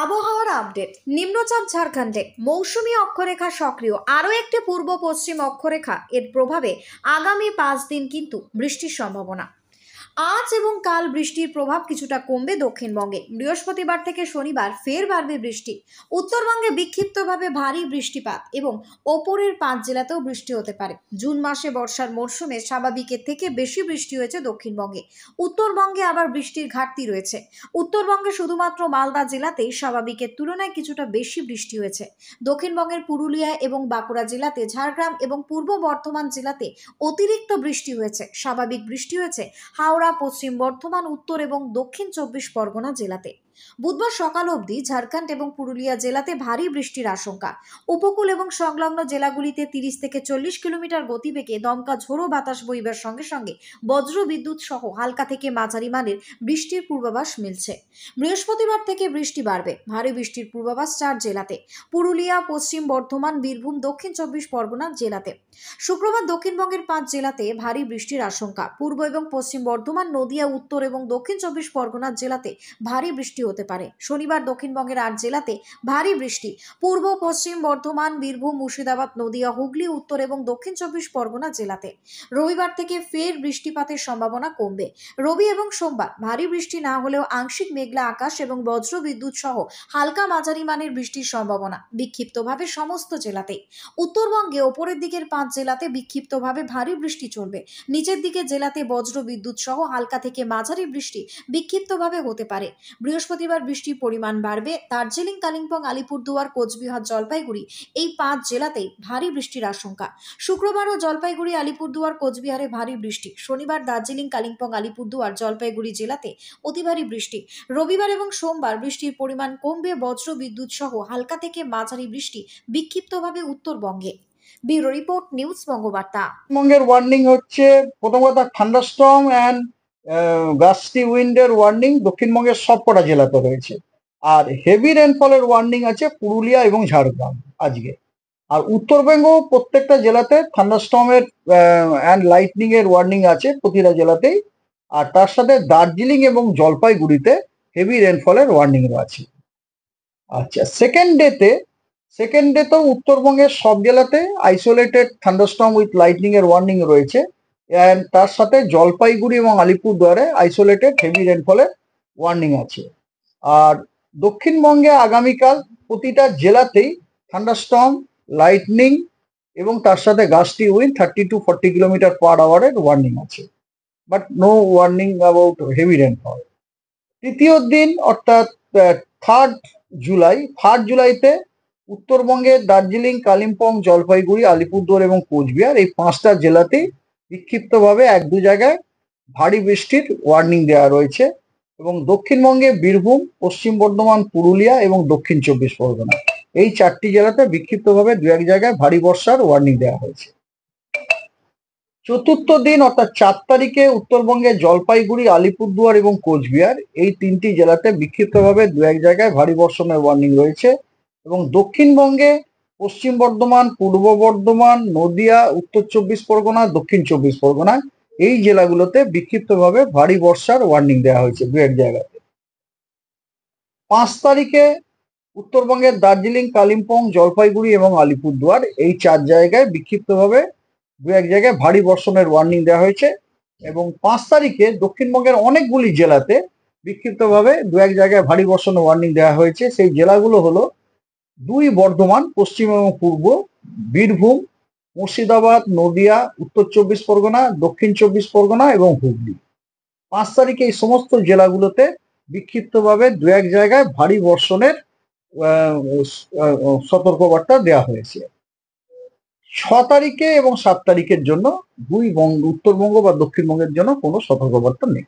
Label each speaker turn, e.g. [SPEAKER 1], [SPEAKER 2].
[SPEAKER 1] আবহাওয়ার আপডেট। নিম্নচাপ ঝাড়খণ্ডে মৌসুমী অক্ষরেখা সক্রিয়, আরও একটি পূর্ব পশ্চিম অক্ষরেখা। এর প্রভাবে আগামী 5 দিন কিন্তু বৃষ্টির সম্ভাবনা। আজ এবং কাল বৃষ্টির প্রভাব কিছুটা কমবে দক্ষিণবঙ্গে। বৃহস্পতিবার থেকে শনিবার ফের বাড়বে বৃষ্টি। উত্তরবঙ্গে বিক্ষিপ্তভাবে ভারী বৃষ্টিপাত এবং ওপরের 5 জেলাতেও বৃষ্টি হতে পারে। জুন মাসে বর্ষার মরশুমে স্বাভাবিকের থেকে বেশি বৃষ্টি হয়েছে দক্ষিণবঙ্গে। উত্তরবঙ্গে আবার বৃষ্টির ঘাটতি রয়েছে। উত্তরবঙ্গে শুধুমাত্র মালদা জেলাতেই স্বাভাবিকের তুলনায় কিছুটা বেশি বৃষ্টি হয়েছে। দক্ষিণবঙ্গের পুরুলিয়া এবং বাঁকুড়া জেলাতে, ঝাড়গ্রাম এবং পূর্ব বর্ধমান জেলাতে অতিরিক্ত বৃষ্টি হয়েছে। স্বাভাবিক বৃষ্টি হয়েছে হাওড়া, পশ্চিম বর্ধমান, উত্তর এবং দক্ষিণ 24 পরগনা জেলাতে। বুধবার সকাল অবধি ঝাড়খণ্ড এবং পুরুলিয়া জেলাতে ভারী বৃষ্টির আশঙ্কা। উপকূল এবং সংলগ্ন জেলাগুলিতে 30 থেকে 40 কিলোমিটার গতিবেগে দমকা ঝোড়ো বাতাস বইবার সঙ্গে সঙ্গে বজ্র বিদ্যুৎ সহ হালকা থেকে মাঝারি মানের বৃষ্টির পূর্বাভাস মিলছে। বৃহস্পতিবার থেকে বৃষ্টি বাড়বে। ভারী বৃষ্টির পূর্বাভাস 4 জেলাতে: পুরুলিয়া, পশ্চিম বর্ধমান, বীরভূম, দক্ষিণ 24 পরগনা জেলাতে। শুক্রবার দক্ষিণবঙ্গের 5 জেলাতে ভারী বৃষ্টির আশঙ্কা। পূর্ব এবং পশ্চিম বর্ধমান, নদিয়া, উত্তর এবং দক্ষিণ 24 পরগনা জেলাতে ভারী বৃষ্টি হতে পারে। শনিবার দক্ষিণবঙ্গের 8 জেলাতে ভারী বৃষ্টি। পূর্ব পশ্চিম বর্ধমান, বীরভূম, মুর্শিদাবাদ, নদিয়া, হুগলি, উত্তর এবং দক্ষিণ 24 পরগনা জেলাতে। রবিবার থেকে ফের বৃষ্টিপাতের সম্ভাবনা কমবে। রবি এবং সোমবার ভারী বৃষ্টি না হলেও আংশিক মেঘলা আকাশ এবং বজ্র বিদ্যুৎ সহ হালকা মাঝারি মানের বৃষ্টির সম্ভাবনা বিক্ষিপ্তভাবে সমস্ত জেলাতেই। উত্তরবঙ্গে ওপরের দিকের 5 জেলাতে বিক্ষিপ্তভাবে ভারী বৃষ্টি চলবে। নিচের দিকে জেলাতে বজ্র বিদ্যুৎ সহ হালকা থেকে মাঝারি বৃষ্টি বিক্ষিপ্তভাবে হতে পারে। বৃহস্পতিবার বৃষ্টির পরিমাণ বাড়বে। দার্জিলিং, কালিম্পং, আলিপুরদুয়ার, কোচবিহার, জলপাইগুড়ি এই 5 জেলাতেই ভারী বৃষ্টির আশঙ্কা। শুক্রবারও জলপাইগুড়ি, আলিপুরদুয়ার, কোচবিহারে ভারী বৃষ্টি। শনিবার দার্জিলিং, কালিম্পং, আলিপুরদুয়ার, জলপাইগুড়ি জেলাতে অতি ভারী বৃষ্টি। রবিবার এবং সোমবার বৃষ্টির পরিমাণ কমবে। বজ্র বিদ্যুৎ সহ হালকা থেকে মাঝারি বৃষ্টি বিক্ষিপ্তভাবে উত্তরবঙ্গে। Bureau report, news Bangabarta.
[SPEAKER 2] পশ্চিমবঙ্গের ওয়ার্নিং হচ্ছে প্রথম কথা থান্ডারস্টর্ম অ্যান্ড গাস্টি উইন্ডের ওয়ার্নিং দক্ষিণবঙ্গের সবকটা জেলাতে রয়েছে। আর হেভি রেনফলের ওয়ার্নিং আছে পুরুলিয়া এবং ঝাড়গ্রাম আজকে। আর উত্তরবঙ্গ প্রত্যেকটা জেলাতে থান্ডারস্টর্মের অ্যান্ড লাইটনিং এর ওয়ার্নিং আছে প্রতিটা জেলাতেই। আর তার সাথে দার্জিলিং এবং জলপাইগুড়িতে হেভি রেনফলের ওয়ার্নিং আছে। আচ্ছা, সেকেন্ড ডেতেও উত্তরবঙ্গের সব জেলাতে আইসোলেটেড থান্ডারস্টর্ম উইথ লাইটনিং এর ওয়ার্নিং রয়েছে। অ্যান্ড তার সাথে জলপাইগুড়ি এবং আলিপুরদুয়ারে আইসোলেটেড হেভি রেনফলের ওয়ার্নিং আছে। আর দক্ষিণবঙ্গে আগামীকাল প্রতিটা জেলাতেই থান্ডারস্টর্ম, লাইটনিং এবং তার সাথে gusty wind 30 to 40 kilometre per আওয়ারের ওয়ার্নিং আছে, but no warning about heavy rainfall. তৃতীয় দিন অর্থাৎ 3rd জুলাইতে উত্তরবঙ্গের দার্জিলিং, কালিম্পং, জলপাইগুড়ি, আলিপুরদুয়ার এবং কোচবিহার এই 5টা জেলাতেই বিক্ষিপ্তভাবে 1-2 জায়গায় ভারী বৃষ্টির ওয়ার্নিং দেওয়া রয়েছে। এবং দক্ষিণবঙ্গে বীরভূম, পশ্চিম বর্ধমান, পুরুলিয়া এবং দক্ষিণ 24 পরগনা এই 4টি জেলাতে বিক্ষিপ্তভাবে 2-1 জায়গায় ভারী বর্ষার ওয়ার্নিং দেওয়া হয়েছে। চতুর্থ দিন অর্থাৎ 4 তারিখে উত্তরবঙ্গে জলপাইগুড়ি, আলিপুরদুয়ার এবং কোচবিহার এই 3টি জেলাতে বিক্ষিপ্তভাবে 2-1 জায়গায় ভারী বর্ষণের ওয়ার্নিং রয়েছে। এবং দক্ষিণবঙ্গে পশ্চিম বর্ধমান, পূর্ব বর্ধমান, নদিয়া, উত্তর 24 পরগনা, দক্ষিণ 24 পরগনা এই জেলাগুলোতে বিক্ষিপ্তভাবে ভারী বর্ষার ওয়ার্নিং দেওয়া হয়েছে 2-1 জায়গাতে। 5 তারিখে উত্তরবঙ্গের দার্জিলিং, কালিম্পং, জলপাইগুড়ি এবং আলিপুরদুয়ার এই 4 জায়গায় বিক্ষিপ্তভাবে 2-1 জায়গায় ভারী বর্ষণের ওয়ার্নিং দেওয়া হয়েছে। এবং 5 তারিখে দক্ষিণবঙ্গের অনেকগুলি জেলাতে বিক্ষিপ্তভাবে 2-1 জায়গায় ভারী বর্ষণের ওয়ার্নিং দেওয়া হয়েছে। সেই জেলাগুলো হলো 2 বর্ধমান, পশ্চিম এবং পূর্ব, বীরভূম, মুর্শিদাবাদ, নদিয়া, উত্তর 24 পরগনা, দক্ষিণ 24 পরগনা এবং হুগলি। 5 তারিখে এই সমস্ত জেলাগুলোতে বিক্ষিপ্তভাবে 2-1 জায়গায় ভারী বর্ষণের সতর্কবার্তা দেওয়া হয়েছে। 6 তারিখে এবং 7 তারিখের জন্য উত্তরবঙ্গ বা দক্ষিণবঙ্গের জন্য কোনো সতর্কবার্তা নেই।